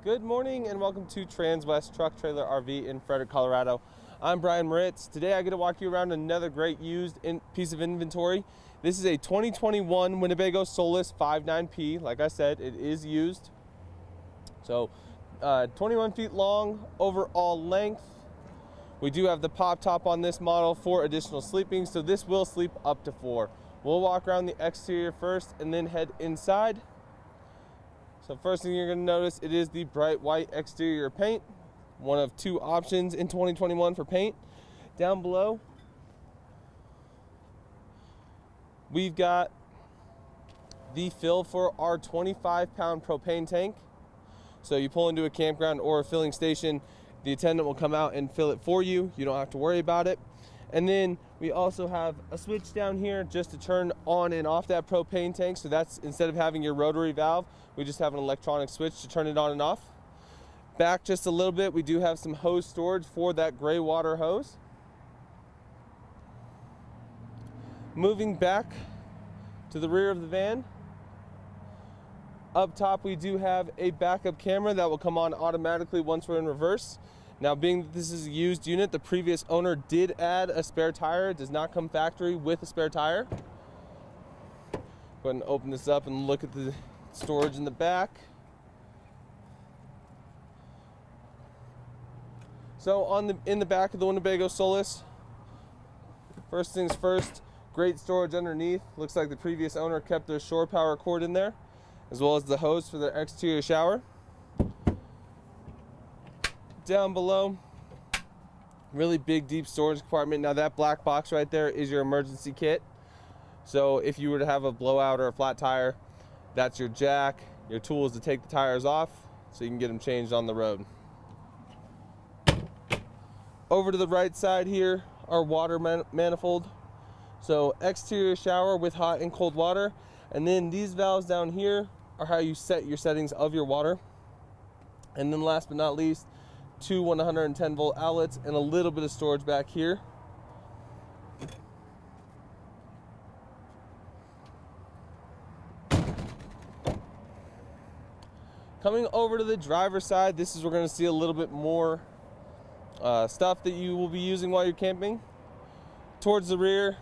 Good morning and welcome to Transwest Truck Trailer RV in Frederick, Colorado. I'm Brian Moritz. Today I get to walk you around another great used piece of inventory. This is a 2021 Winnebago Solis 5.9P. Like I said, it is used. So 21 feet long overall length. We do have the pop top on this model for additional sleeping, so this will sleep up to 4. We'll walk around the exterior first and then head inside. So first thing you're going to notice, it is the bright white exterior paint. One of 2 options in 2021 for paint. Down below, we've got the fill for our 25-pound propane tank. So you pull into a campground or a filling station, the attendant will come out and fill it for you. You don't have to worry about it. And then we also have a switch down here just to turn on and off that propane tank. So that's, instead of having your rotary valve, we just have an electronic switch to turn it on and off. Back just a little bit, we do have some hose storage for that gray water hose. Moving back to the rear of the van. Up top, we do have a backup camera that will come on automatically once we're in reverse. Now, being that this is a used unit, the previous owner did add a spare tire. It does not come factory with a spare tire. Go ahead and open this up and look at the storage in the back. So in the back of the Winnebago Solis, first things first, great storage underneath. Looks like the previous owner kept their shore power cord in there, as well as the hose for their exterior shower. Down below, really big deep storage compartment. Now that black box right there is your emergency kit. So if you were to have a blowout or a flat tire, that's your jack, your tools to take the tires off so you can get them changed on the road. Over to the right side here, our water manifold. So exterior shower with hot and cold water. And then these valves down here are how you set your settings of your water. And then last but not least, 2 110 volt outlets and a little bit of storage back here. Coming over to the driver's side, this is where we're going to see a little bit more stuff that you will be using while you're camping. Towards the rear,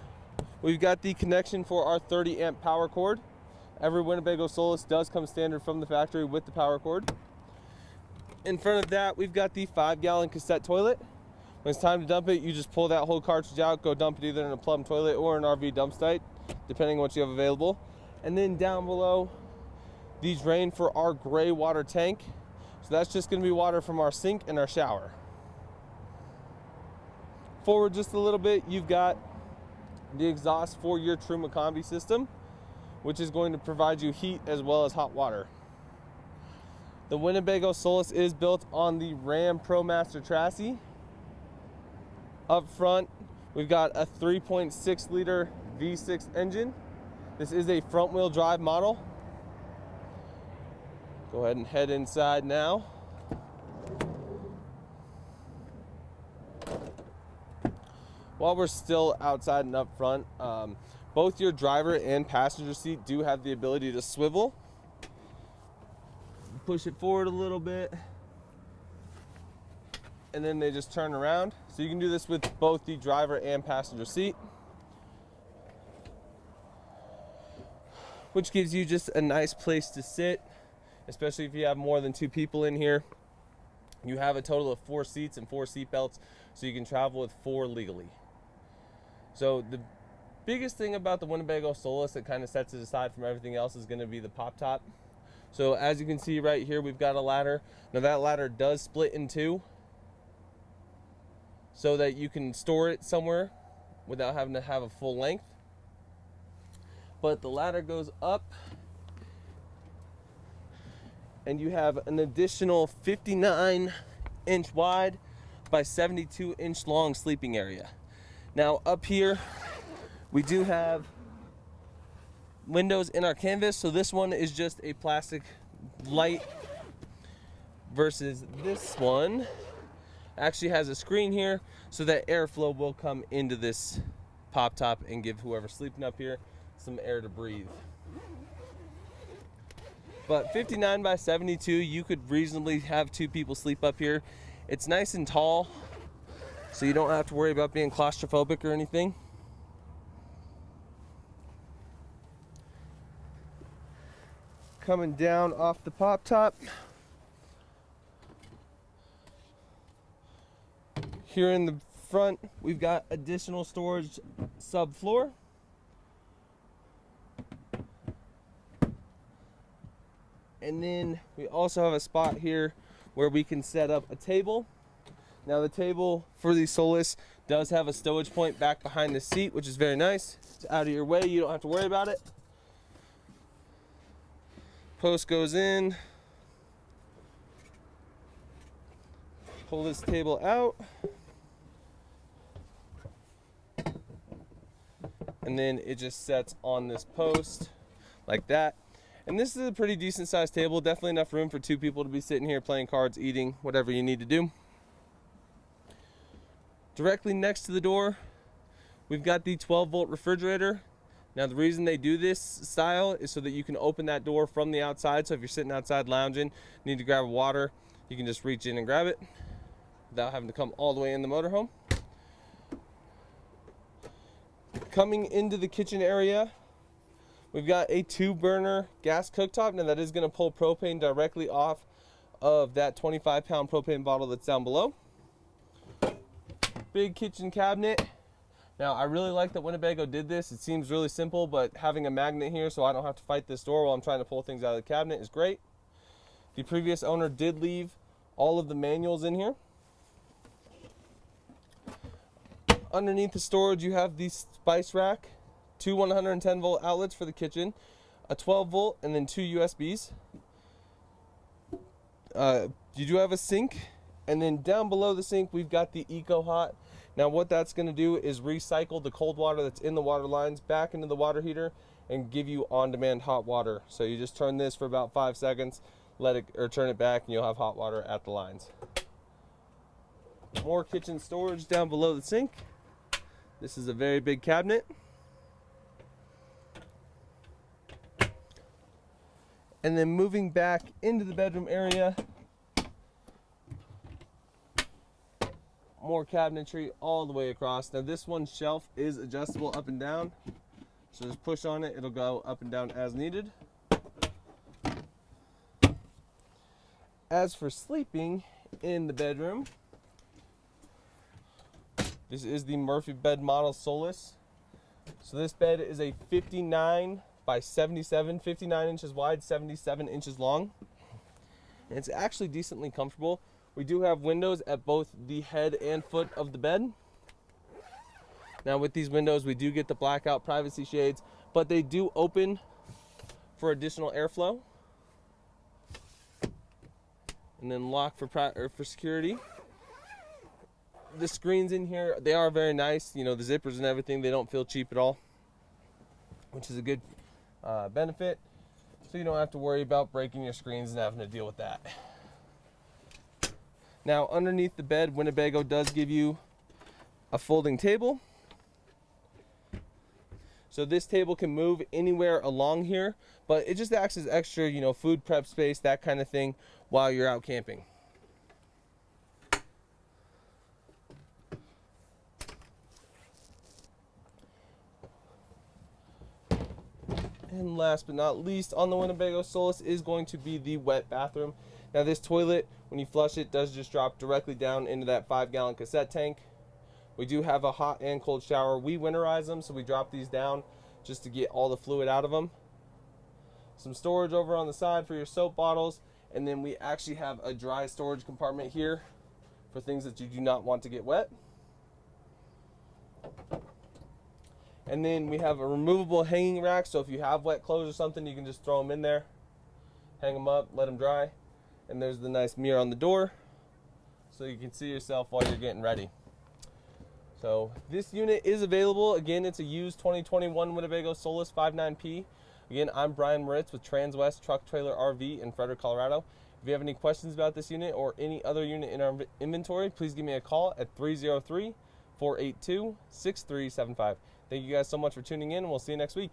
we've got the connection for our 30 amp power cord. Every Winnebago Solis does come standard from the factory with the power cord. In front of that, we've got the 5-gallon cassette toilet. When it's time to dump it, you just pull that whole cartridge out, go dump it either in a plumb toilet or an RV dump site, depending on what you have available. And then down below, the drain for our gray water tank. So that's just going to be water from our sink and our shower. Forward just a little bit, you've got the exhaust for your Truma Combi system, which is going to provide you heat as well as hot water. The Winnebago Solis is built on the Ram ProMaster chassis. Up front, we've got a 3.6 liter V6 engine. This is a front wheel drive model. Go ahead and head inside now. While we're still outside and up front, both your driver and passenger seat do have the ability to swivel. Push it forward a little bit, and then they just turn around. So you can do this with both the driver and passenger seat, which gives you just a nice place to sit, especially if you have more than 2 people in here. You have a total of 4 seats and 4 seat belts, so you can travel with 4 legally. So the biggest thing about the Winnebago Solis that kind of sets it aside from everything else is going to be the pop top. So as you can see right here, we've got a ladder. Now that ladder does split in 2 so that you can store it somewhere without having to have a full length. But the ladder goes up and you have an additional 59-inch wide by 72-inch long sleeping area. Now up here, we do have windows in our canvas, so this one is just a plastic light versus this one actually has a screen here so that airflow will come into this pop top and give whoever's sleeping up here some air to breathe. But 59 by 72, you could reasonably have 2 people sleep up here. It's nice and tall, so you don't have to worry about being claustrophobic or anything. Coming down off the pop top, here in the front, we've got additional storage subfloor. And then we also have a spot here where we can set up a table. Now the table for the Solis does have a stowage point back behind the seat, which is very nice. It's out of your way, you don't have to worry about it. Post goes in. Pull this table out. And then it just sets on this post like that. And this is a pretty decent sized table, definitely enough room for 2 people to be sitting here playing cards, eating, whatever you need to do. Directly next to the door, we've got the 12-volt refrigerator. Now the reason they do this style is so that you can open that door from the outside. So if you're sitting outside lounging, need to grab water, you can just reach in and grab it without having to come all the way in the motorhome. Coming into the kitchen area, we've got a 2-burner gas cooktop. Now that is going to pull propane directly off of that 25-pound propane bottle that's down below. Big kitchen cabinet. Now I really like that Winnebago did this. It seems really simple, but having a magnet here so I don't have to fight this door while I'm trying to pull things out of the cabinet is great. The previous owner did leave all of the manuals in here. Underneath the storage, you have the spice rack, 2 110-volt outlets for the kitchen, a 12-volt, and then 2 USBs. You do have a sink, and then down below the sink, we've got the EcoHot. Now what that's going to do is recycle the cold water that's in the water lines back into the water heater and give you on-demand hot water. So you just turn this for about 5 seconds, turn it back, and you'll have hot water at the lines. More kitchen storage down below the sink. This is a very big cabinet. And then moving back into the bedroom area, more cabinetry all the way across. Now this one's shelf is adjustable up and down, so just push on it, it'll go up and down as needed. As for sleeping in the bedroom, this is the Murphy bed model Solis. So this bed is a 59 by 77, 59 inches wide, 77 inches long. And it's actually decently comfortable. We do have windows at both the head and foot of the bed. Now with these windows, we do get the blackout privacy shades, but they do open for additional airflow. And then lock for security. The screens in here, they are very nice. You know, the zippers and everything, they don't feel cheap at all, which is a good benefit. So you don't have to worry about breaking your screens and having to deal with that. Now underneath the bed, Winnebago does give you a folding table. So this table can move anywhere along here, but it just acts as extra, you know, food prep space, that kind of thing, while you're out camping. And last but not least on the Winnebago Solis is going to be the wet bathroom. Now this toilet, when you flush it, does just drop directly down into that 5-gallon cassette tank. We do have a hot and cold shower. We winterize them, so we drop these down just to get all the fluid out of them. Some storage over on the side for your soap bottles, and then we actually have a dry storage compartment here for things that you do not want to get wet. And then we have a removable hanging rack, so if you have wet clothes or something, you can just throw them in there, hang them up, let them dry. And there's the nice mirror on the door, so you can see yourself while you're getting ready. So this unit is available. Again, it's a used 2021 Winnebago Solis 59P. Again, I'm Brian Moritz with Transwest Truck Trailer RV in Frederick, Colorado. If you have any questions about this unit or any other unit in our inventory, please give me a call at 303-482-6375. Thank you guys so much for tuning in, and we'll see you next week.